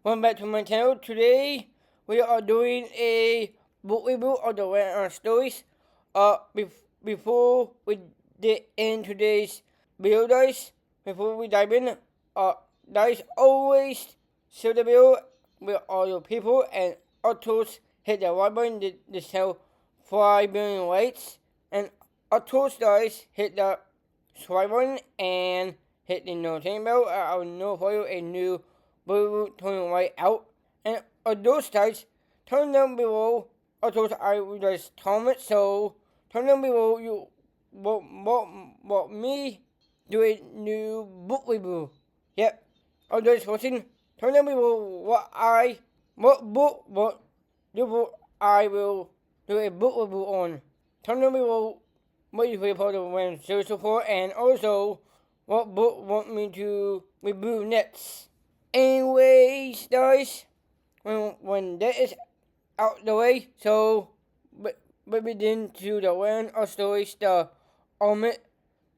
Welcome back to my channel. Today we are doing a book review of the Where Stories. Before we get in today's video, guys, before we dive in, guys, always share the video with all your people and also hit the like button to sell 5 billion likes. And also, guys, hit the subscribe button and hit the notification bell. I will notify you a new video turning right out. And those guys, turn down below. Also, I will just comment. So turn down below. You what me do a new book review. Yep. I'm just watching. Turn down below what new book I will do a book review on. Turn down below what you feel part of when search for, and also what book want me to review next. Anyways, guys, when that is out the way, so we begin to the Land of Stories, the ultimate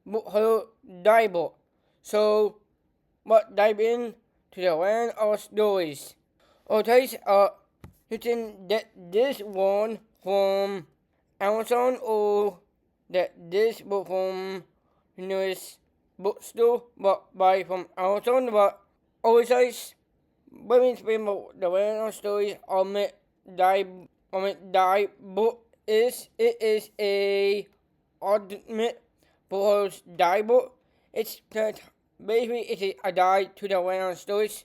book horror Bible. So, but dive in to the Land of Stories. Okay, you can get this one from Amazon or that this book from newest bookstore, but buy from Amazon. But always, guys, when we speak about the Land of Stories, ultimate die book is a ultimate book die book. It's basically it's a guide to the Land of Stories.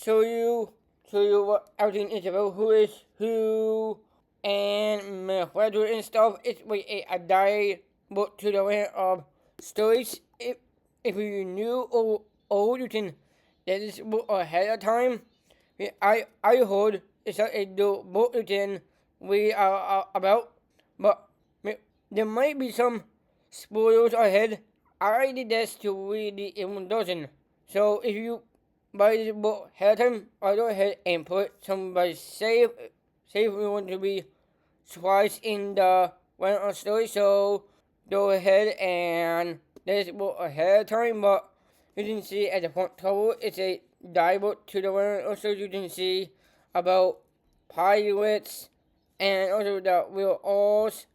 Show you what everything is about, who is who, and weather and stuff. It's like a diary book to the Land of Stories. If you new or old, you can get this book ahead of time. I heard it's a book you can read about, but there might be some spoilers ahead. I did this to read the introduction. So if you buy this book ahead of time, I'll go ahead and put somebody safe if we want to be surprised in the Land of Story. So go ahead and get this book ahead of time. But you can see at the front cover, it's a dive book to the Land of Story. You can see about pirates and also the real oars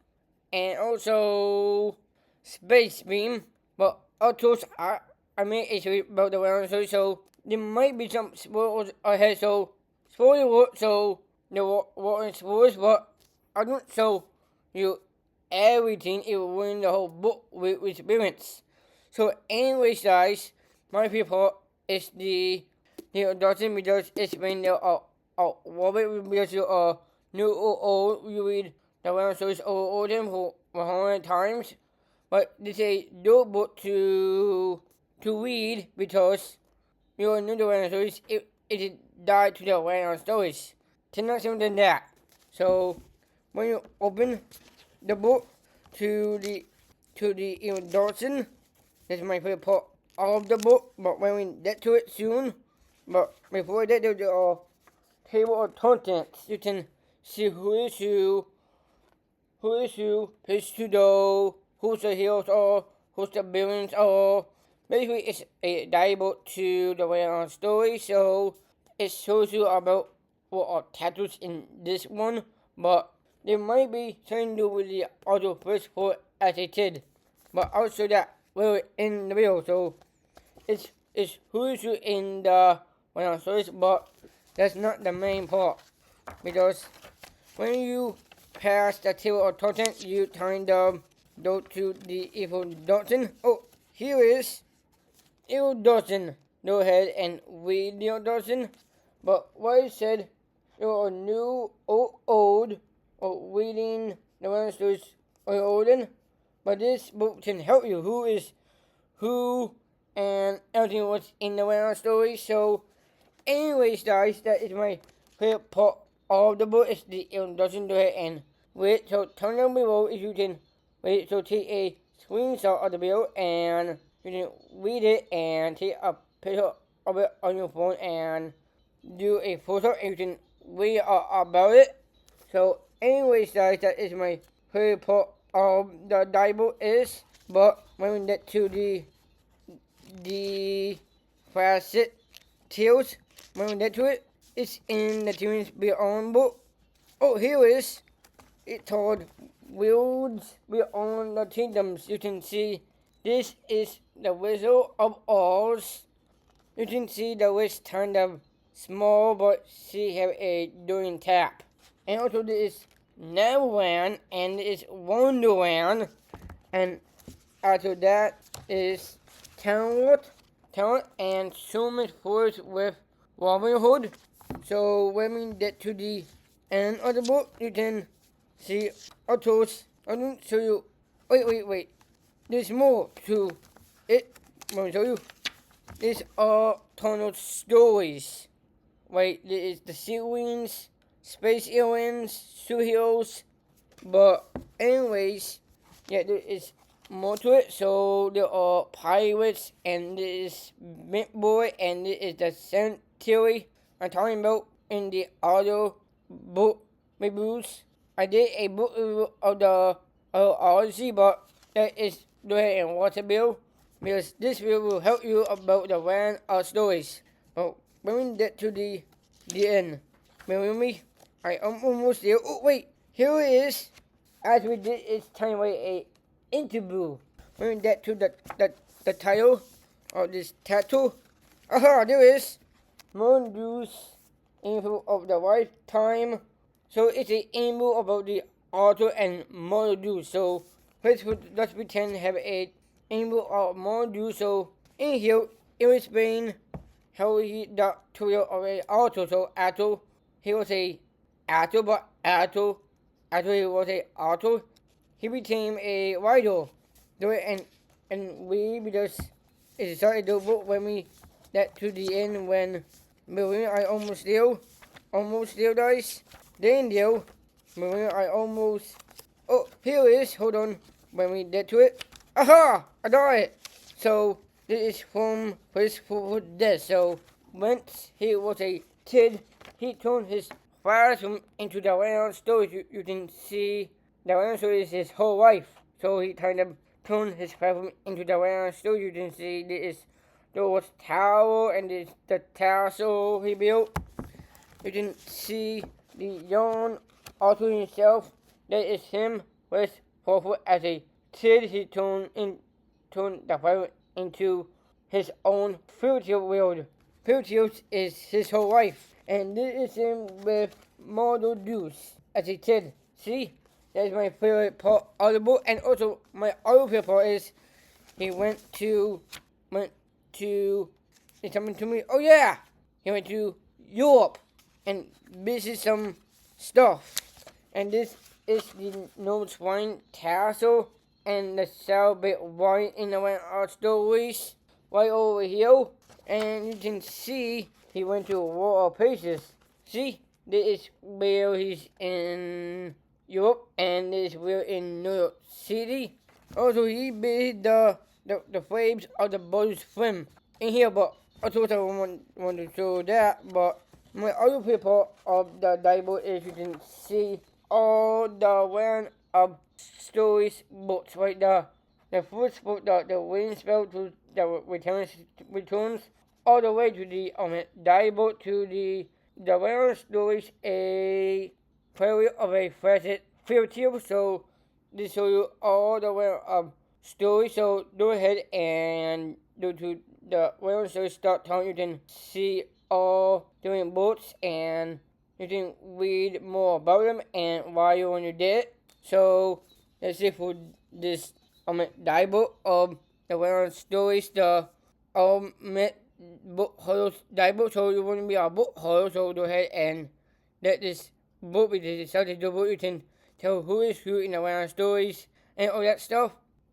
and also space beam. But also I made a story about the Land of Story, so there might be some spoilers ahead. So spoiler alert, so there weren't spoilers, but I don't show you everything. It will ruin the whole book with experience. So anyways, guys, my favorite is the introduction because it's been what it because you are new or old, you read the Land of Stories or them for 100 times. But this is a good book to read because you're new to Land of Stories. It died to the Land of Stories. It's not something than that. So when you open the book to the introduction, this is my favorite part of the book. But when we get to it soon, but before that, there's a table of contents. You can see who is who, who's to go, who's the heroes are, who's the villains are. Basically, it's a dive book to the Land of Story, so it shows you about what are tattoos in this one, but there might be something to do with the other first part as a kid. But I'll show that later in the video. So it's who is who in the Land of Stories, but that's not the main part because when you pass the table of content, you kind of go to the introduction. Oh, here is introduction. Go ahead and read the introduction. But what I said, you're new or old, or reading the Land of Stories or olden, but this book can help you. Who is who and everything what's in the Land of Stories. So anyways, guys, that is my favorite part of the book. It's the introduction to it and read. So turn down below if you can read. So take a screenshot of the video and you can read it and take a picture of it on your phone and do a photo and you can read about it. So anyways, guys, that is my favorite part of the Bible is. But when we get to the facet tales, when we get to it, it's in the Tunes Beyond book. Oh, here it is. It's called Worlds Beyond the Kingdoms. You can see this is the Wizard of Oz. You can see the list kind of small, but she have a doing tap. And also there is Neverland and it's Wonderland. And after that is Talent and so much forth with Robin Hood. So when we get to the end of the book, you can see autos. I didn't show you. Wait. There's more to it. Let me show you. These are tunnel stories. Wait, there is the sea wings, space aliens, superheroes. But anyways, yeah, there is more to it. So there are pirates, and there is Mint Boy, and there is the Century I'm talking about in the audio book reviews. I did a book review of the Odyssey, but that is go ahead and watch the video because this video will help you about the land of stories. But when we get to the end, remember me? I am almost there. Oh wait, here it is. As we did, it's time for a interview. When we get to the title of this tattoo. Aha, there it is. Mongoose info of the lifetime. So it's an info about the author and Mongoose. So let's pretend have a info of Mongoose. So in here it will explain how he got to the author. So after he was a actor, but after he was a author, he became a writer. And we just it started the book when we get to the end when I almost there guys. Then there, I almost here it is. Hold on, when we get to it. Aha! I got it. So this is from Chris Colfer. So once he was a kid, he turned his classroom into the round story. You can see the round story is his whole life. So he kind of turned his classroom into the round story. You can see there was tower and there's the castle he built. You can see the young author himself. That is him with Colfer as a kid. He turned the classroom into his own future world. Future is his whole life. And this is him with Model Deuce as a kid. See? That is my favorite part of the book. And also my other favorite part is he went to it's coming to me. Oh yeah! He went to Europe and visited some stuff. And this is the Nose Wine Castle and the celebrate wine in the one of stories right over here. And you can see he went to a War of Places. See? This is where he's in Europe and this is where in New York City. Also he visited the frames of the Buzz film in here, but I thought I want to show that. But my other paper of the Bible is you can see all the one of stories books, right? The first book, the wind spell to the returns all the way to the Bible to the one stories a query of a facet future. So this show you all the way of stories. So go ahead and go to the wellstories.com. You can see all different books and you can read more about them and why you want to do it. So that's it for this Bible of the well stories. The book holder Bible. So you want to be a book holder. So go ahead and let this book be decided to book. You can tell who is who in the well stories and all that stuff.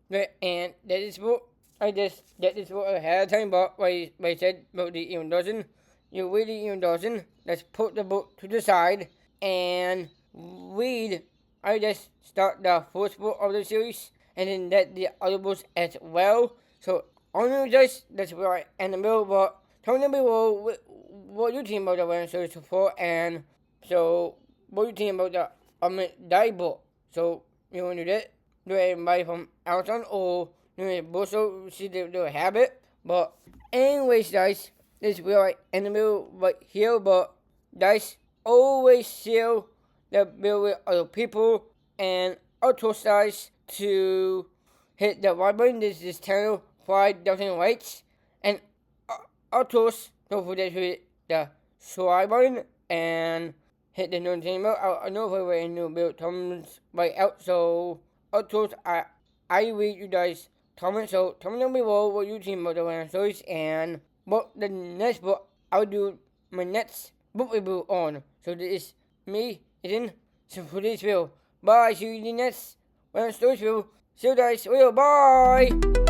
And that is book. I just get this book ahead of time, but like I said about the even dozen, you read the even dozen. Let's put the book to the side and read. I just start the first book of the series and then get the other books as well. So only just that's where I end the middle. But tell me below what you think about the one series so far, and so what you think about the die book. So you want to do that? Do it buy from Amazon or so see the habit. But anyways guys, this is where I end the middle right here. But Dice always share the video with other people, and also guys to hit the like button. This is channel 5,000 likes, and also don't forget to hit the subscribe button and hit the notification bell. I know if I new video comes right out. So also I read you guys comments. So comment down below what you think about the Atlanta stories and what the next book I'll do my next book review on. So this is me, Ethan. So for this video, bye. See you in the next Atlanta stories video. See you guys later. Bye.